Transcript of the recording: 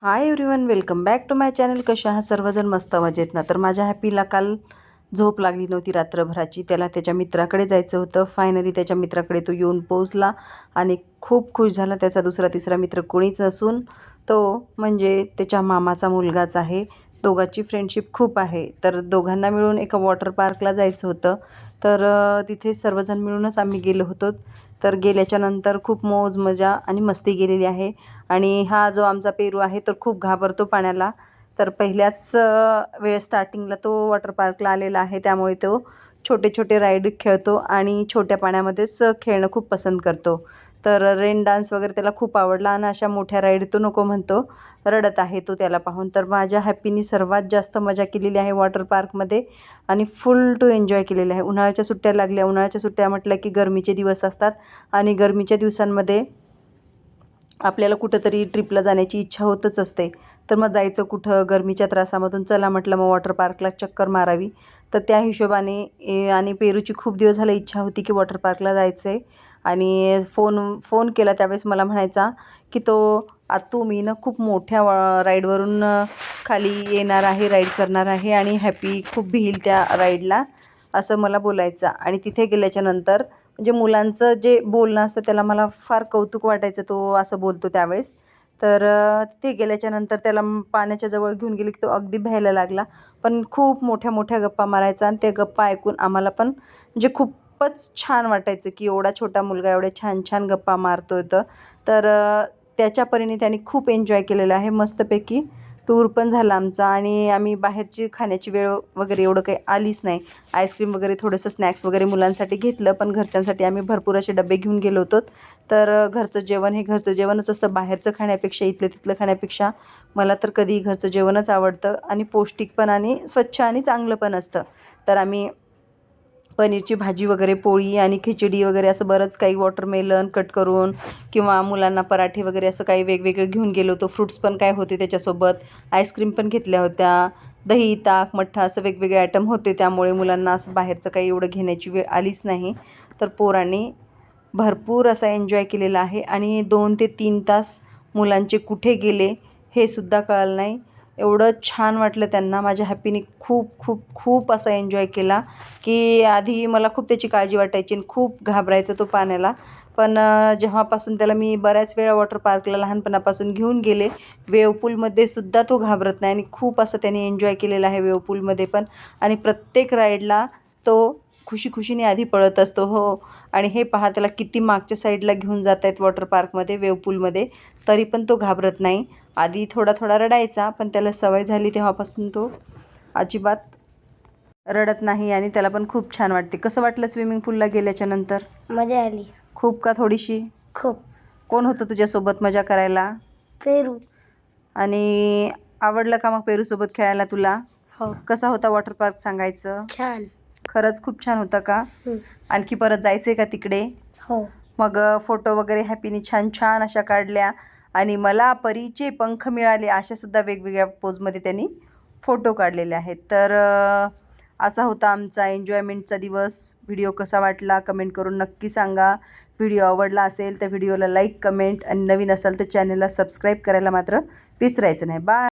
High everyone, welcome back to my channel. कशा आहात सर्वजण? मस्त मजेत ना? तर माझ्या हॅपीला काल झोप लागली नव्हती रात्रभराची. त्याला त्याच्या मित्राकडे जायचं होतं. फायनली त्याच्या मित्राकडे तो येऊन पोहोचला आणि खूप खुश झाला. त्याचा दुसरा तिसरा मित्र कोणीच नसून तो म्हणजे त्याच्या मामाचा मुलगाच आहे. दोघांची फ्रेंडशिप खूप आहे. तर दोघांना मिळून एका वॉटर पार्कला जायचं होतं. तर तिथे सर्वजण मिळूनच आम्ही गेलो होतो. तर गेल्याच्यानंतर खूप मौज मजा आणि मस्ती केलेली आहे. आणि हा जो आमचा पेरू आहे तर खूप घाबरतो पाण्याला. तर पहिल्याच वेळेस स्टार्टिंगला तो वॉटर पार्कला आलेला आहे, त्यामुळे तो छोटे छोटे राईड खेळतो आणि छोट्या पाण्यामध्येच खेळणं खूप पसंत करतो. तर रेन डान्स वगैरे त्याला खूप आवडला आणि अशा मोठ्या राईड तो नको म्हणतो. रडत आहे तो त्याला पाहून. तर माझ्या हॅपीनी सर्वात जास्त मजा केलेली आहे वॉटर पार्कमध्ये आणि फुल टू एन्जॉय केलेलं आहे. उन्हाळ्याच्या सुट्ट्या लागल्या. उन्हाळ्याच्या सुट्ट्या म्हटलं की गरमीचे दिवस असतात आणि गरमीच्या दिवसांमध्ये आपल्याला कुठंतरी ट्रिपला जाण्याची इच्छा होतच असते. तर मग जायचं कुठं गरमीच्या त्रासामधून? चला म्हटलं मग वॉटर पार्कला चक्कर मारावी. तर त्या हिशोबाने आणि पेरूची खूप दिवस झालं इच्छा होती की वॉटर पार्कला जायचं आहे. आणि फोन केला त्यावेळेस मला म्हणायचा की तो आत्तू मी ना खूप मोठ्या राईडवरून खाली येणार आहे, राईड करणार आहे आणि हॅपी खूप भिईल त्या राईडला, असं मला बोलायचा. आणि तिथे गेल्याच्यानंतर म्हणजे मुलांचं जे बोलणं असतं त्याला मला फार कौतुक वाटायचं, तो असं बोलतो त्यावेळेस. तर तिथे गेल्याच्यानंतर त्याला पाण्याच्या जवळ घेऊन गेले की तो अगदी भ्यायला लागला. पण खूप मोठ्या मोठ्या गप्पा मारायचा आणि त्या गप्पा ऐकून आम्हाला पण म्हणजे खूपच छान वाटायचं की एवढा छोटा मुलगा एवढ्या छान छान गप्पा मारतो आहे. तर त्याच्या परीने त्याने खूप एन्जॉय केलेलं आहे. मस्तपैकी टूर पण झाला आमचा आणि आम्ही बाहेरची खाण्याची वेळ वगैरे एवढं काही आलीच नाही. आईस्क्रीम वगैरे थोडंसं स्नॅक्स वगैरे मुलांसाठी घेतलं, पण घरच्यांसाठी आम्ही भरपूर असे डबे घेऊन गेलो होतो. तर घरचं जेवण हे घरचं जेवणच असतं. बाहेरचं खाण्यापेक्षा, इथलं तिथलं खाण्यापेक्षा मला तर कधीही घरचं जेवणच आवडतं आणि पौष्टिक पण आणि स्वच्छ आणि चांगलं पण असतं. तर आम्ही पनीरची भाजी वगैरे, पोळी आणि खिचडी वगैरे असं बरंच काही, वॉटरमेलन कट करून किंवा मुलांना पराठे वगैरे असं काही वेगवेगळं घेऊन गेलो होतो. फ्रुट्स पण काय होते त्याच्यासोबत, आईस्क्रीम पण घेतल्या होत्या, दही, ताक, मठ्ठा असं वेगवेगळे आयटम होते. त्यामुळे मुलांना असं बाहेरचं काही एवढं घेण्याची वेळ आलीच नाही. तर पोरांनी भरपूर असा एन्जॉय केलेला आहे आणि 2 ते 3 तास मुलांचे कुठे गेले हे सुद्धा कळलं नाही. एवढं छान वाटलं त्यांना. माझ्या हॅपीने खूप खूप खूप असा एन्जॉय केला की आधी मला खूप त्याची काळजी वाटायची आणि खूप घाबरायचा तो पाण्याला. पण जेव्हापासून त्याला मी बऱ्याच वेळा वॉटर पार्कला लहानपणापासून घेऊन गेले, वेव्ह पूलमध्ये सुद्धा तो घाबरत नाही आणि खूप असं त्याने एन्जॉय केलेलं आहे वेव्ह पूलमध्ये पण. आणि प्रत्येक राईडला तो खुशीखुशीने आधी पळत असतो. हो. आणि हे पहा, त्याला किती मागच्या साईडला घेऊन जात आहेत वॉटर पार्कमध्ये, वेव्ह पूलमध्ये, तरी पण तो घाबरत नाही. आधी थोडा थोडा रडायचा, पण त्याला सवय झाली तेव्हापासून तो अजिबात रडत नाही आणि त्याला पण खूप छान वाटते. कसं वाटलं स्विमिंग पूलला गेल्याच्यानंतर? मजा आली खूप का थोडीशी? खूप. कोण होतं तुझ्यासोबत मजा करायला? पेरू. आणि आवडलं का मग पेरूसोबत खेळायला तुला? हो. कसा होता वॉटर पार्क सांगायचं? छान. खरंच खूप छान होता का? आणखी परत जायचं आहे का तिकडे? हो. मग फोटो वगैरे हॅपीने छान छान अशा काढल्या आणि मला परीचे पंख मिळाले अशा सुद्धा वेगवेगळ्या पोजमध्ये त्यांनी फोटो काढलेले आहेत. तर असा होता आमचा एन्जॉयमेंटचा दिवस. व्हिडिओ कसा वाटला कमेंट करून नक्की सांगा. व्हिडिओ आवडला असेल तर व्हिडिओला लाईक, कमेंट आणि नवीन असाल तर चॅनलला सबस्क्राईब करायला मात्र विसरायचं नाही. बाय.